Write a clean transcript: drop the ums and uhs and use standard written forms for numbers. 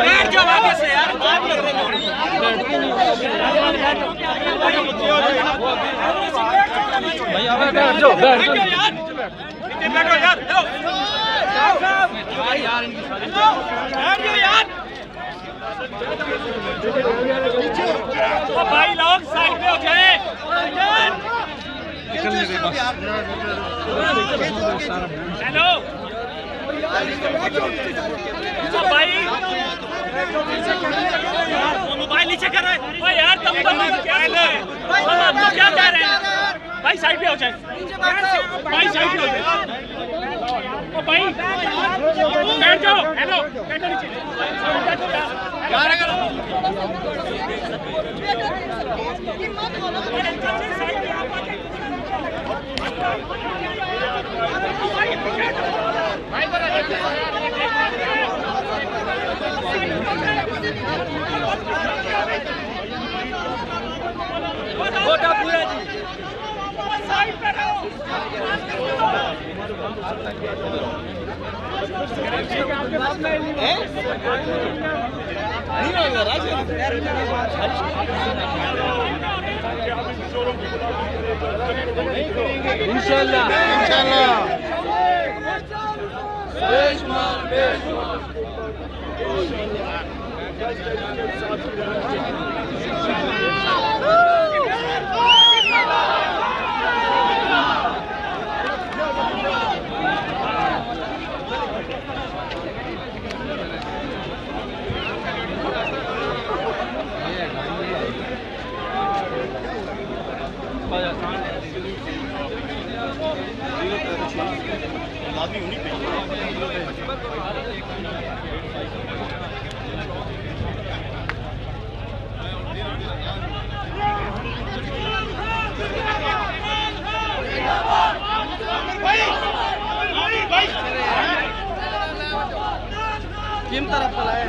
बैठ जाओ आगे से यार, बात कर रहे हो। भैया बैठ जाओ यार, बैठो यार, यार तो भाई लोग साइड पे हो जाए। हेलो भाई, मोबाइल नीचे कर रहे हैं यार, तब तो क्या है, आप तो क्या कह रहे हैं भाई? साइड पे हो जाए भाई, साइड पे हो जाए भाई, बैठ जाओ। हेलो बैठो नीचे यार, अगर छोटा पूरा जी साइड पे रहो। नहीं होगा राज इंशाल्लाह इंशाल्लाह। आदमी उन्हीं पे किन तरफ पलाए